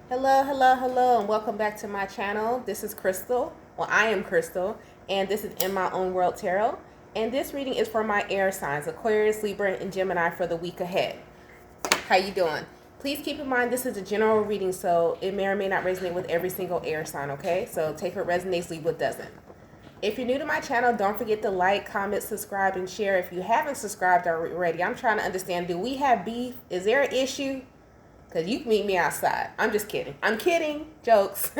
Hello, hello, hello, and welcome back to my channel. This is Crystal. Well, I am Crystal, and this is In My Own World Tarot. And this reading is for my air signs, Aquarius, Libra, and Gemini for the week ahead. How you doing? Please keep in mind this is a general reading, so it may or may not resonate with every single air sign, okay? So take what resonates, leave what doesn't. If you're new to my channel, don't forget to like, comment, subscribe, and share. If you haven't subscribed already, I'm trying to understand, do we have beef? Is there an issue? Because you can meet me outside. I'm just kidding. I'm kidding. Jokes.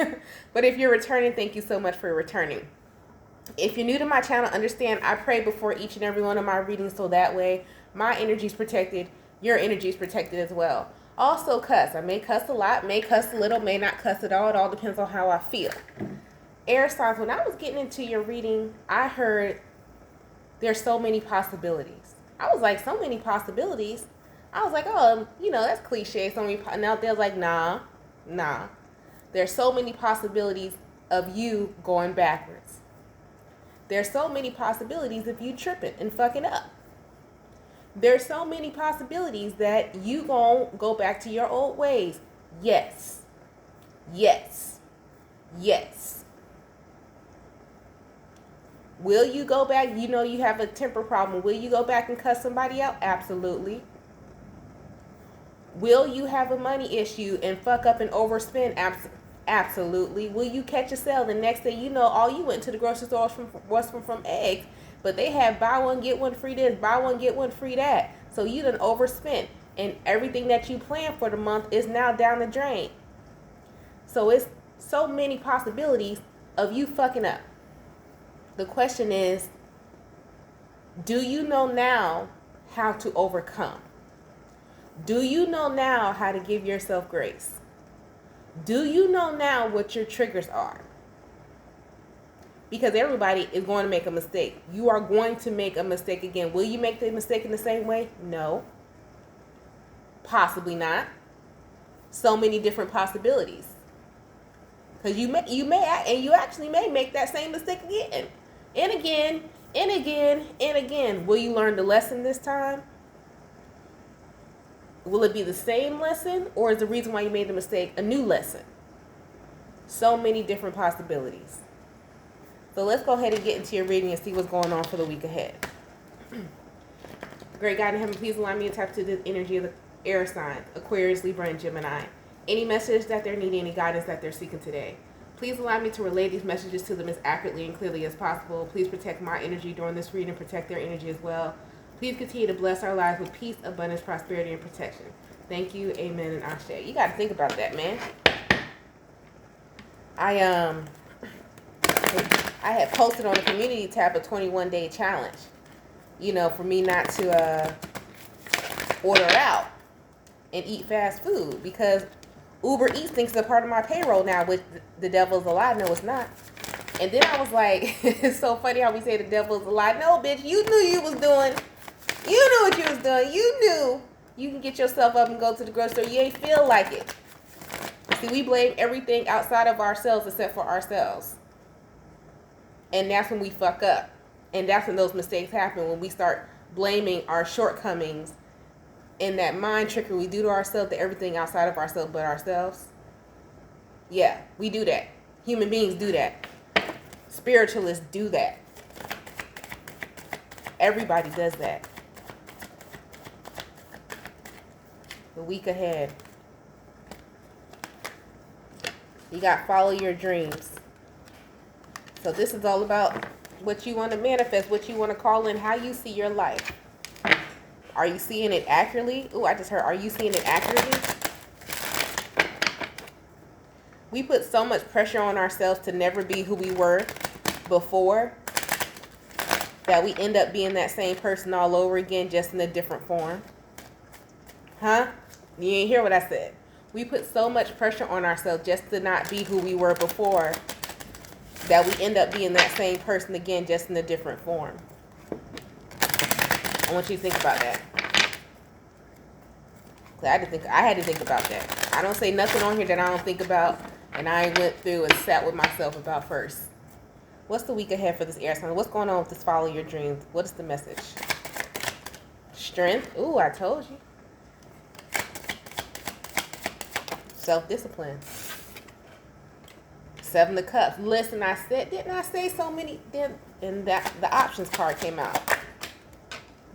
But if you're returning, thank you so much for returning. If you're new to my channel, understand I pray before each and every one of my readings, so that way my energy is protected, your energy is protected as well. Also cuss. I may cuss a lot, may cuss a little, may not cuss at all. It all depends on how I feel. Air signs, when I was getting into your reading, I heard there's so many possibilities. I was like, so many possibilities? I was like, oh, you know, that's cliche. So many, and out there's like, nah. There's so many possibilities of you going backwards. There's so many possibilities of you tripping and fucking up. There's so many possibilities that you gon' go back to your old ways. Yes. Will you go back? You know you have a temper problem. Will you go back and cuss somebody out? Absolutely. Will you have a money issue and fuck up and overspend? Absolutely. Will you catch a sale the next day? You know, all you went to the grocery store was from eggs, but they had buy one, get one free this, buy one, get one free that. So you done overspent, and everything that you planned for the month is now down the drain. So it's so many possibilities of you fucking up. The question is, do you know now how to overcome? Do you know now how to give yourself grace? Do you know now what your triggers are? Because everybody is going to make a mistake. You are going to make a mistake again. Will you make the mistake in the same way? No. Possibly not. So many different possibilities. Because you actually may make that same mistake again. And again, and again, and again. Will you learn the lesson this time? Will it be the same lesson, or is the reason why you made the mistake a new lesson? So many different possibilities. So let's go ahead and get into your reading and see what's going on for the week ahead. Great God in heaven, please allow me to tap to the energy of the air signs, Aquarius, Libra, and Gemini. Any message that they're needing, any guidance that they're seeking today. Please allow me to relay these messages to them as accurately and clearly as possible. Please protect my energy during this reading, protect their energy as well. Please continue to bless our lives with peace, abundance, prosperity, and protection. Thank you, amen, and ashe. You got to think about that, man. I had posted on the community tab a 21-day challenge, you know, for me not to order out and eat fast food, because Uber Eats thinks it's a part of my payroll now, which the devil's a lie. No, it's not. And then I was like, it's so funny how we say the devil's a lie. No, bitch, you knew you was doing. You knew what you was doing. You knew you can get yourself up and go to the grocery store. You ain't feel like it. See, we blame everything outside of ourselves except for ourselves. And that's when we fuck up. And that's when those mistakes happen, when we start blaming our shortcomings and that mind trickery we do to ourselves, to everything outside of ourselves but ourselves. Yeah, we do that. Human beings do that. Spiritualists do that. Everybody does that. The week ahead, you got follow your dreams. So this is all about what you want to manifest, what you want to call in, how you see your life. Are you seeing it accurately? Ooh, I just heard, are you seeing it accurately? We put so much pressure on ourselves to never be who we were before that we end up being that same person all over again, just in a different form. Huh? You ain't hear what I said. We put so much pressure on ourselves just to not be who we were before that we end up being that same person again, just in a different form. I want you to think about that. I had to think about that. I don't say nothing on here that I don't think about, and I went through and sat with myself about first. What's the week ahead for this air sign? What's going on with this follow your dreams? What is the message? Strength. Ooh, I told you. Self-discipline. Seven of Cups. Listen, I said, didn't I say so many? And that the options card came out.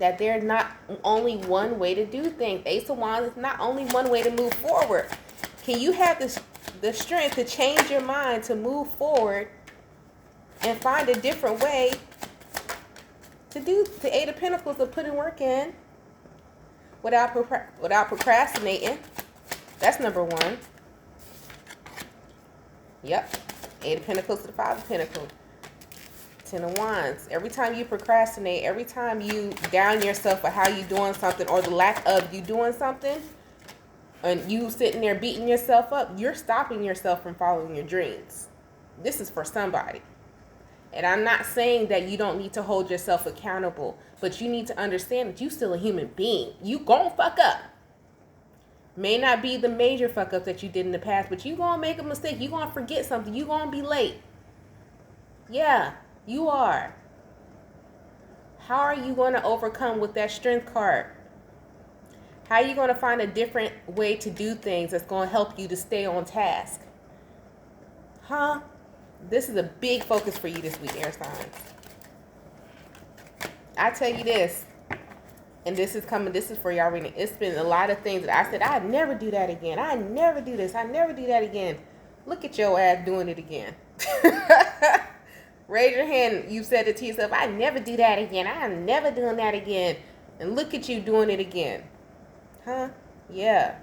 That there's not only one way to do things. Ace of Wands is not only one way to move forward. Can you have the strength to change your mind to move forward and find a different way to do the Eight of Pentacles, to put in work in without procrastinating? That's number one. Yep. Eight of Pentacles to the Five of Pentacles. Ten of Wands. Every time you procrastinate, every time you down yourself for how you doing something or the lack of you doing something, and you sitting there beating yourself up, you're stopping yourself from following your dreams. This is for somebody. And I'm not saying that you don't need to hold yourself accountable, but you need to understand that you're still a human being. You gonna fuck up. May not be the major fuck up that you did in the past, but you gonna make a mistake. You gonna forget something. You gonna be late. Yeah, you are. How are you gonna overcome with that strength card? How are you gonna find a different way to do things that's gonna help you to stay on task? Huh? This is a big focus for you this week, air signs. I tell you this, and this is coming, this is for y'all reading. It's been a lot of things that I said, I'd never do that again. I never do this. I never do that again. Look at your ass doing it again. Raise your hand. You said it to yourself, I never do that again. I'm never doing that again. And look at you doing it again. Huh? Yeah.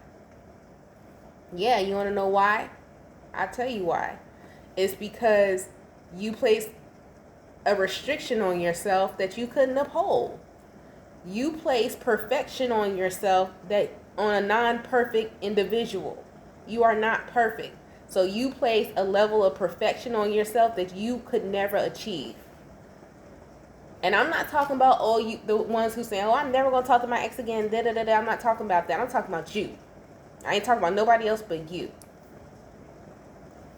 Yeah, you want to know why? I'll tell you why. It's because you placed a restriction on yourself that you couldn't uphold. You place perfection on yourself that on a non-perfect individual. You are not perfect. So you place a level of perfection on yourself that you could never achieve. And I'm not talking about the ones who say, oh, I'm never going to talk to my ex again. Da, da, da, da. I'm not talking about that. I'm talking about you. I ain't talking about nobody else but you.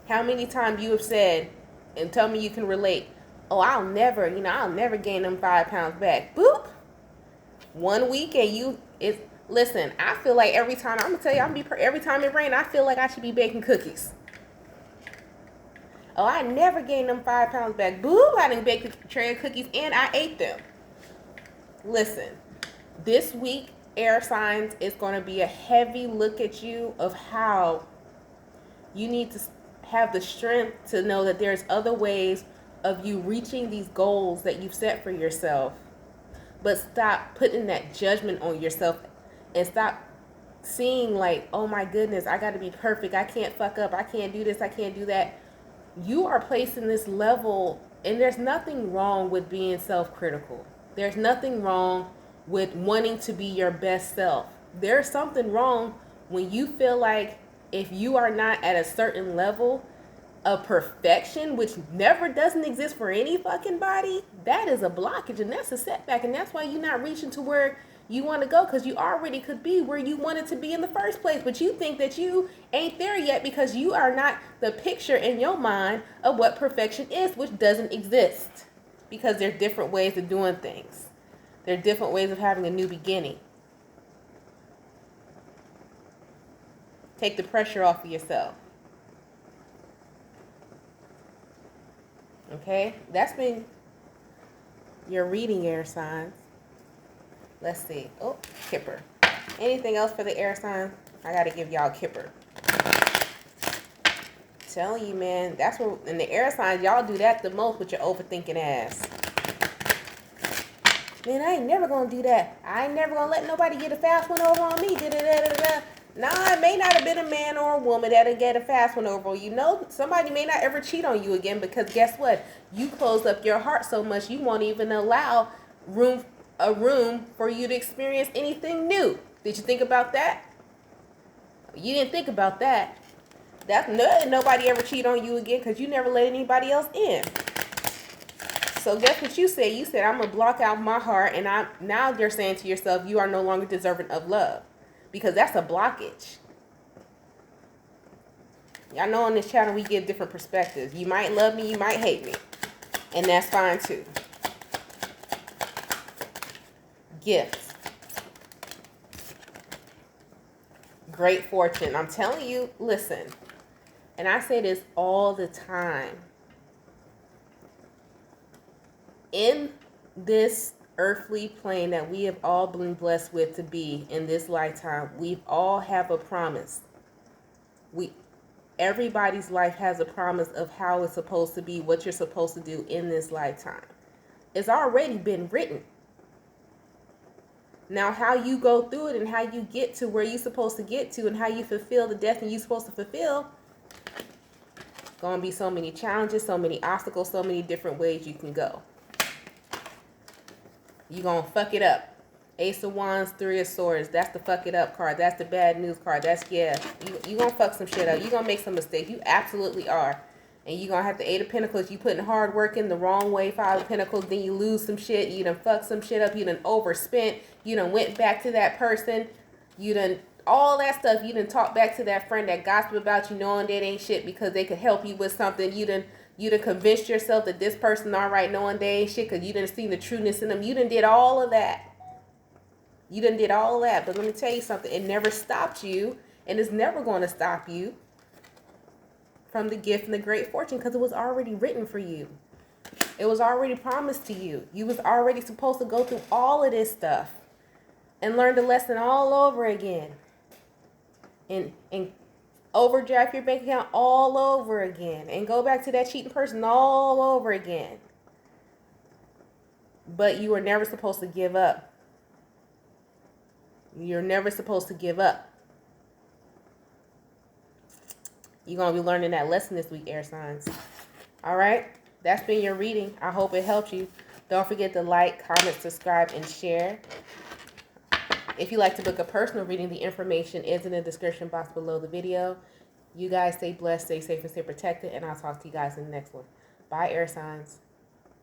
How many times you have said, and tell me you can relate, oh, I'll never gain them 5 pounds back. Boop. 1 week and listen, I feel like every time, I'm going to tell you, every time it rains, I feel like I should be baking cookies. Oh, I never gained them 5 pounds back. Boop, I didn't bake a tray of cookies and I ate them. Listen, this week, air signs, is going to be a heavy look at you of how you need to have the strength to know that there's other ways of you reaching these goals that you've set for yourself. But stop putting that judgment on yourself and stop seeing like, oh my goodness, I got to be perfect. I can't fuck up. I can't do this. I can't do that. You are placed in this level, and there's nothing wrong with being self-critical. There's nothing wrong with wanting to be your best self. There's something wrong when you feel like if you are not at a certain level of perfection, which never doesn't exist for any fucking body, that is a blockage and that's a setback. And that's why you're not reaching to where you want to go, because you already could be where you wanted to be in the first place. But you think that you ain't there yet because you are not the picture in your mind of what perfection is, which doesn't exist. Because there are different ways of doing things. There are different ways of having a new beginning. Take the pressure off of yourself. Okay? That's been your reading, air signs. Let's see. Oh, Kipper. Anything else for the air signs? I got to give y'all Kipper. Telling you, man. That's what, in the air signs, y'all do that the most with your overthinking ass. Man, I ain't never going to do that. I ain't never going to let nobody get a fast one over on me. Da-da-da-da-da. Nah, it may not have been a man or a woman that'll get a fast one over. You know, somebody may not ever cheat on you again, because guess what? You closed up your heart so much you won't even allow a room for you to experience anything new. Did you think about that? You didn't think about that. That's nobody ever cheat on you again because you never let anybody else in. So guess what you said? You said, I'm going to block out my heart, and now you're saying to yourself, you are no longer deserving of love. Because that's a blockage. Y'all know on this channel we give different perspectives. You might love me, you might hate me. And that's fine too. Gifts. Great fortune. I'm telling you, listen. And I say this all the time. In this earthly plane that we have all been blessed with to be in this lifetime, we all have a promise. Everybody's life has a promise of how it's supposed to be, what you're supposed to do in this lifetime. It's already been written. Now, how you go through it and how you get to where you're supposed to get to and how you fulfill the destiny you're supposed to fulfill, gonna be so many challenges, so many obstacles, so many different ways you can go. You're gonna fuck it up. Ace of Wands, Three of Swords. That's the fuck it up card. That's the bad news card. That's, yeah. You gonna fuck some shit up. You gonna make some mistakes. You absolutely are. And you gonna have the Eight of Pentacles. You putting hard work in the wrong way. Five of Pentacles. Then you lose some shit. You done fuck some shit up. You done overspent. You done went back to that person. You done all that stuff. You done talked back to that friend that gossip about you knowing that ain't shit because they could help you with something. You done convinced yourself that this person all right knowing they ain't shit because you done seen the trueness in them. You done did all of that. You done did all that, but let me tell you something. It never stopped you, and it's never going to stop you from the gift and the great fortune because it was already written for you. It was already promised to you. You was already supposed to go through all of this stuff and learn the lesson all over again. And overdraft your bank account all over again. And go back to that cheating person all over again. But you were never supposed to give up. You're never supposed to give up. You're going to be learning that lesson this week, air signs. All right? That's been your reading. I hope it helped you. Don't forget to like, comment, subscribe, and share. If you'd like to book a personal reading, the information is in the description box below the video. You guys stay blessed, stay safe, and stay protected. And I'll talk to you guys in the next one. Bye, air signs.